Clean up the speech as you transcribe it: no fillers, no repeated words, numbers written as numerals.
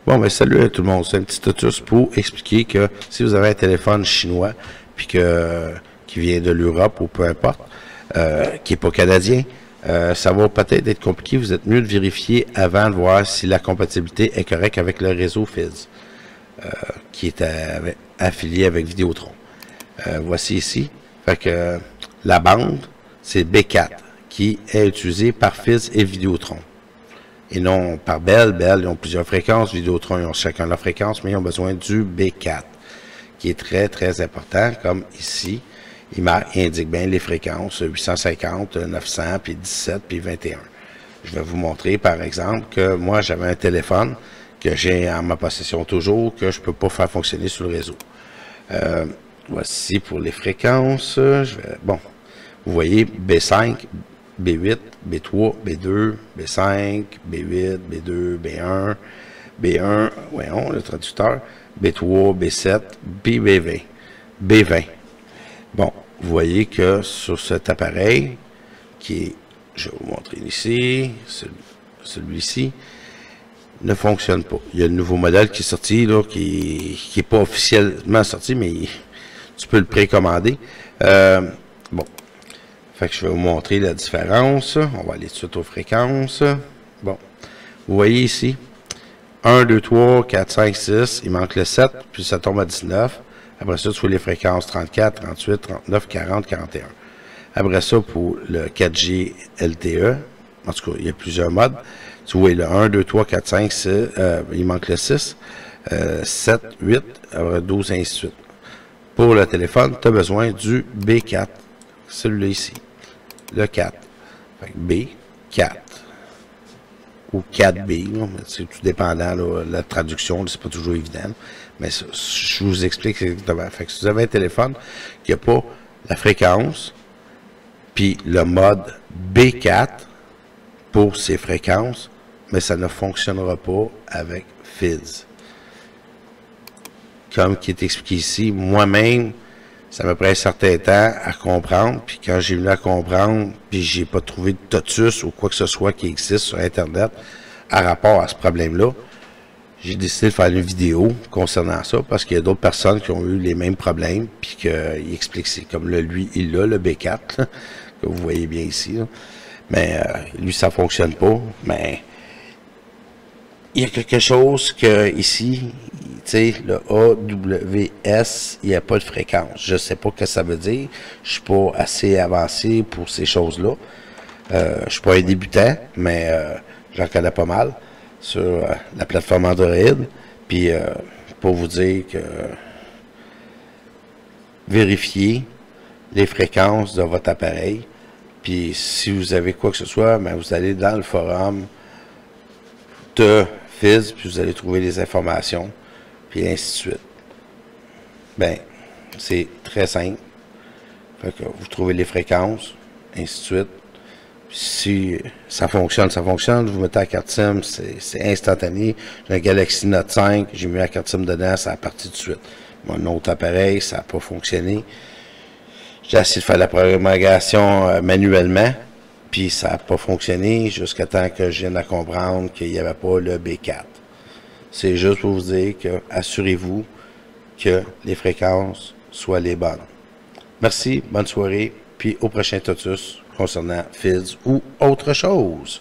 Bon, ben salut à tout le monde. C'est un petit totus pour expliquer que si vous avez un téléphone chinois, puis qui vient de l'Europe ou peu importe, qui n'est pas canadien, ça va peut-être être compliqué. Vous êtes mieux de vérifier avant de voir si la compatibilité est correcte avec le réseau Fizz, qui est affilié avec Vidéotron. Voici ici. Fait que la bande, c'est B4, qui est utilisée par Fizz et Vidéotron. Et non par Bell. Bell, ils ont plusieurs fréquences. Vidéotron, ils ont chacun leur fréquence, mais ils ont besoin du B4, qui est très, très important, comme ici. Il indique bien les fréquences, 850, 900, puis 17, puis 21. Je vais vous montrer, par exemple, que moi, j'avais un téléphone que j'ai en ma possession toujours, que je ne peux pas faire fonctionner sur le réseau. Voici pour les fréquences. Bon, vous voyez, B5, B8, B3, B2, B5, B8, B2, B1, B1, voyons, le traducteur, B3, B7, puis B20. B20. Bon, vous voyez que sur cet appareil, qui est, je vais vous montrer ici, celui-ci, ne fonctionne pas. Il y a le nouveau modèle qui est sorti, là, qui est pas officiellement sorti, mais tu peux le précommander. Bon. Fait que je vais vous montrer la différence. On va aller tout de suite aux fréquences. Bon. Vous voyez ici, 1, 2, 3, 4, 5, 6. Il manque le 7, puis ça tombe à 19. Après ça, tu vois les fréquences 34, 38, 39, 40, 41. Après ça, pour le 4G LTE, en tout cas, il y a plusieurs modes. Tu vois le 1, 2, 3, 4, 5, 6. Il manque le 6, 7, 8, après 12, ainsi de suite. Pour le téléphone, tu as besoin du B4. Celui-là ici. Le 4. Fait que B4. Ou 4B. C'est tout dépendant, là, la traduction, c'est pas toujours évident. Mais ça, je vous explique exactement. Fait que si vous avez un téléphone qui n'a pas la fréquence, puis le mode B4 pour ces fréquences, mais ça ne fonctionnera pas avec Fizz. Comme qui est expliqué ici, moi-même, ça m'a pris un certain temps à comprendre, puis quand j'ai venu à comprendre, puis j'ai pas trouvé de totus ou quoi que ce soit qui existe sur Internet à rapport à ce problème-là, j'ai décidé de faire une vidéo concernant ça, parce qu'il y a d'autres personnes qui ont eu les mêmes problèmes, puis qu'il explique, c'est comme lui, il a le B4, là, que vous voyez bien ici, là. Mais lui, ça fonctionne pas, mais il y a quelque chose que ici, tu sais, le AWS, il n'y a pas de fréquence. Je sais pas ce que ça veut dire. Je suis pas assez avancé pour ces choses-là. Je suis pas un débutant, mais j'en connais pas mal sur la plateforme Android. Puis pour vous dire que vérifiez les fréquences de votre appareil. Puis si vous avez quoi que ce soit, ben, vous allez dans le forum de Fizz, puis vous allez trouver les informations, puis ainsi de suite. Ben, c'est très simple. Fait que vous trouvez les fréquences, ainsi de suite. Puis si ça fonctionne, ça fonctionne. Vous mettez la carte SIM, c'est instantané. J'ai un Galaxy Note 5, j'ai mis la carte SIM dedans, ça a parti tout de suite. Mon autre appareil, ça n'a pas fonctionné. J'ai essayé de faire la programmation manuellement, puis ça n'a pas fonctionné jusqu'à temps que je vienne à comprendre qu'il n'y avait pas le B4. C'est juste pour vous dire que assurez-vous que les fréquences soient les bonnes. Merci, bonne soirée, puis au prochain totus concernant Fizz ou autre chose.